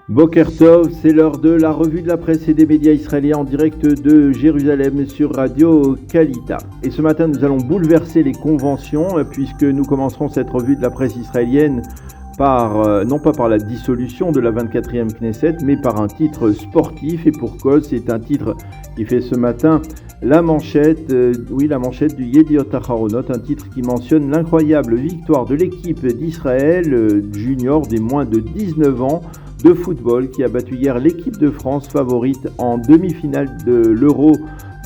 Boker Tov, c'est l'heure de la revue de la presse et des médias israéliens en direct de Jérusalem sur Radio Kalita. Et ce matin, nous allons bouleverser les conventions puisque nous commencerons cette revue de la presse israélienne non pas par la dissolution de la 24e Knesset, mais par un titre sportif. Et pour cause, c'est un titre qui fait ce matin la manchette du Yediot Aharonot, un titre qui mentionne l'incroyable victoire de l'équipe d'Israël junior des moins de 19 ans de football qui a battu hier l'équipe de France favorite en demi-finale de l'Euro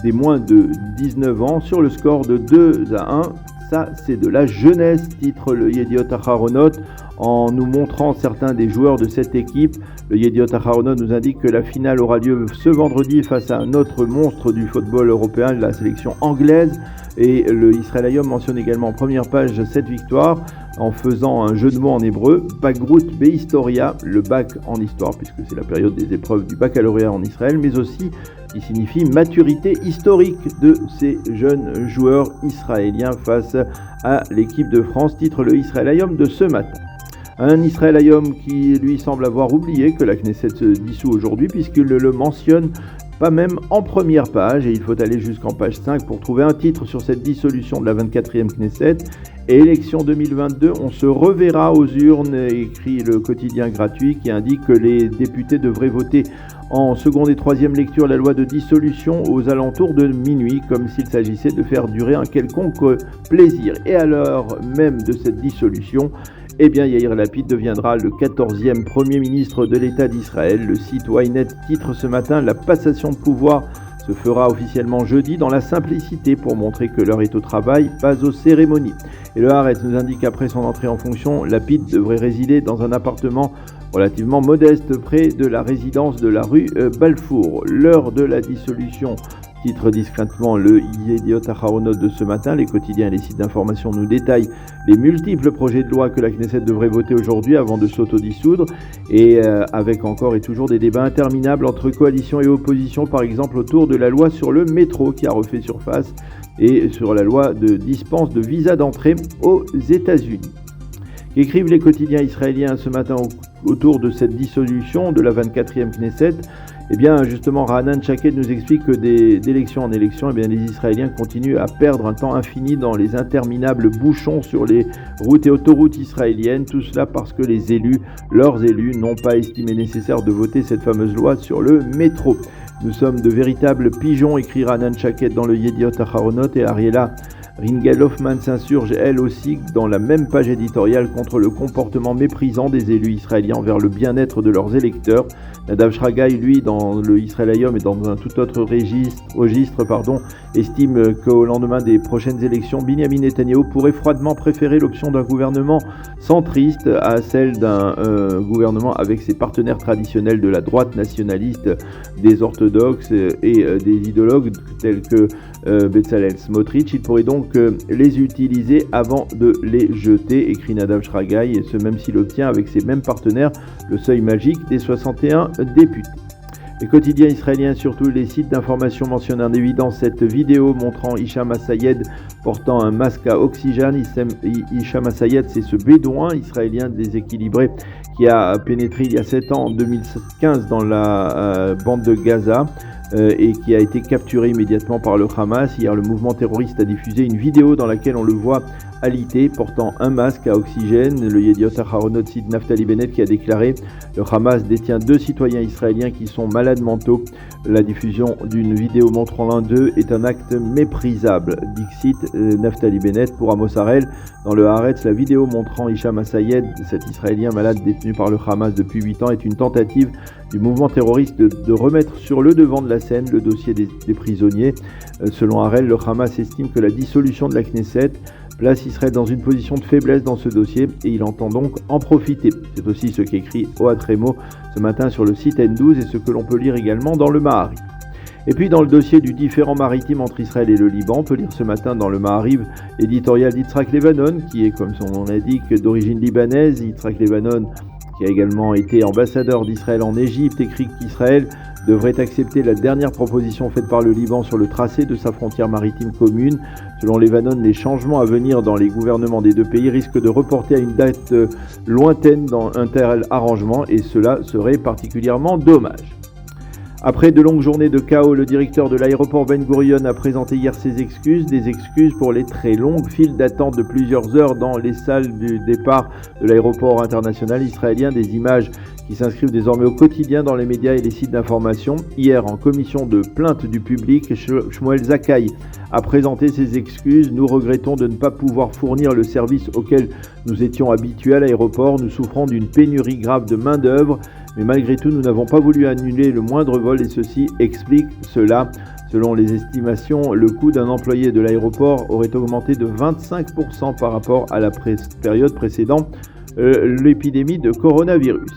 des moins de 19 ans sur le score de 2-1. Ça, c'est de la jeunesse, titre le Yediot Aharonot, en nous montrant certains des joueurs de cette équipe. Le Yediot Aharonot nous indique que la finale aura lieu ce vendredi face à un autre monstre du football européen, la sélection anglaise. Et le Israël Hayom mentionne également en première page cette victoire en faisant un jeu de mots en hébreu, Bagrut Behistoria, le bac en histoire, puisque c'est la période des épreuves du baccalauréat en Israël, mais aussi qui signifie maturité historique de ces jeunes joueurs israéliens face à l'équipe de France, titre le Israël Hayom de ce matin. Un Israël Hayom qui lui semble avoir oublié que la Knesset se dissout aujourd'hui puisqu'il le mentionne pas même en première page, et il faut aller jusqu'en page 5 pour trouver un titre sur cette dissolution de la 24e Knesset. Et élection 2022, on se reverra aux urnes, écrit le quotidien gratuit qui indique que les députés devraient voter en seconde et troisième lecture la loi de dissolution aux alentours de minuit, comme s'il s'agissait de faire durer un quelconque plaisir. Et à l'heure même de cette dissolution, Yair Lapid deviendra le 14e Premier ministre de l'État d'Israël. Le site Ynet titre ce matin « La passation de pouvoir se fera officiellement jeudi dans la simplicité pour montrer que l'heure est au travail, pas aux cérémonies ». Et le Haaretz nous indique qu'après son entrée en fonction, Lapid devrait résider dans un appartement relativement modeste près de la résidence de la rue Balfour. L'heure de la dissolution, titre discrètement le Yediot Aharonot de ce matin. Les quotidiens et les sites d'information nous détaillent les multiples projets de loi que la Knesset devrait voter aujourd'hui avant de s'autodissoudre, et avec encore et toujours des débats interminables entre coalition et opposition, par exemple autour de la loi sur le métro qui a refait surface et sur la loi de dispense de visa d'entrée aux États-Unis. Qu'écrivent les quotidiens israéliens ce matin autour de cette dissolution de la 24e Knesset? Justement, Raanan Shaked nous explique que d'élection en élection, les Israéliens continuent à perdre un temps infini dans les interminables bouchons sur les routes et autoroutes israéliennes. Tout cela parce que leurs élus, n'ont pas estimé nécessaire de voter cette fameuse loi sur le métro. Nous sommes de véritables pigeons, écrit Raanan Shaked dans le Yediot Aharonot, et Ariela Ringel-Hoffman s'insurge elle aussi dans la même page éditoriale contre le comportement méprisant des élus israéliens envers le bien-être de leurs électeurs. Nadav Shragai, lui, dans le Israël Hayom et dans un tout autre registre, estime qu'au lendemain des prochaines élections, Binyamin Netanyahou pourrait froidement préférer l'option d'un gouvernement centriste à celle d'un gouvernement avec ses partenaires traditionnels de la droite nationaliste, des orthodoxes et des idéologues tels que Bezalel Smotrich. Il pourrait donc les utiliser avant de les jeter, écrit Nadav Shragai, et ce même s'il obtient avec ses mêmes partenaires le seuil magique des 61 députés. Les quotidiens israéliens, surtout les sites d'information, mentionnent en évidence cette vidéo montrant Hicham Assayed portant un masque à oxygène. Hicham Assayed, c'est ce bédouin israélien déséquilibré qui a pénétré il y a 7 ans, en 2015, dans la bande de Gaza, et qui a été capturé immédiatement par le Hamas. Hier, le mouvement terroriste a diffusé une vidéo dans laquelle on le voit alité portant un masque à oxygène. Le Yediot Aharonot cite Naftali Bennett qui a déclaré « Le Hamas détient 2 citoyens israéliens qui sont malades mentaux. La diffusion d'une vidéo montrant l'un d'eux est un acte méprisable ». Dixit Naftali Bennett pour Amos Harel. Dans le Haaretz, la vidéo montrant Hicham Assayed, cet Israélien malade détenu par le Hamas depuis 8 ans, est une tentative du mouvement terroriste de remettre sur le devant de la scène le dossier des prisonniers. Selon Harel, le Hamas estime que la dissolution de la Knesset place Israël dans une position de faiblesse dans ce dossier et il entend donc en profiter. C'est aussi ce qu'écrit Ohad Remo ce matin sur le site N12 et ce que l'on peut lire également dans le Maariv. Et puis dans le dossier du différend maritime entre Israël et le Liban, on peut lire ce matin dans le Maariv l'éditorial d'Yitzhak Levanon, qui est, comme son nom l'indique, d'origine libanaise. Yitzhak Levanon, qui a également été ambassadeur d'Israël en Égypte, écrit qu'Israël devrait accepter la dernière proposition faite par le Liban sur le tracé de sa frontière maritime commune. Selon Lebanon, les changements à venir dans les gouvernements des deux pays risquent de reporter à une date lointaine dans un tel arrangement et cela serait particulièrement dommage. Après de longues journées de chaos, le directeur de l'aéroport Ben Gurion a présenté hier ses excuses, des excuses pour les très longues files d'attente de plusieurs heures dans les salles du départ de l'aéroport international israélien, des images qui s'inscrivent désormais au quotidien dans les médias et les sites d'information. Hier, en commission de plainte du public, Shmuel Zakkai a présenté ses excuses. Nous regrettons de ne pas pouvoir fournir le service auquel nous étions habitués à l'aéroport. Nous souffrons d'une pénurie grave de main-d'œuvre. Mais malgré tout, nous n'avons pas voulu annuler le moindre vol et ceci explique cela. Selon les estimations, le coût d'un employé de l'aéroport aurait augmenté de 25% par rapport à la période précédant l'épidémie de coronavirus.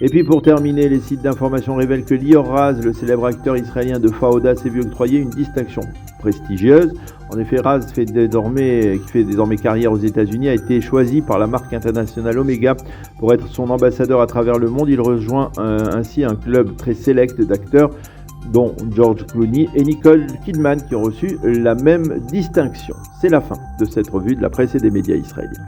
Et puis pour terminer, les sites d'information révèlent que Lior Raz, le célèbre acteur israélien de Fauda, s'est vu octroyer une distinction prestigieuse. En effet, Raz, qui fait désormais carrière aux États-Unis, a été choisi par la marque internationale Omega pour être son ambassadeur à travers le monde. Il rejoint ainsi un club très sélect d'acteurs, dont George Clooney et Nicole Kidman, qui ont reçu la même distinction. C'est la fin de cette revue de la presse et des médias israéliens.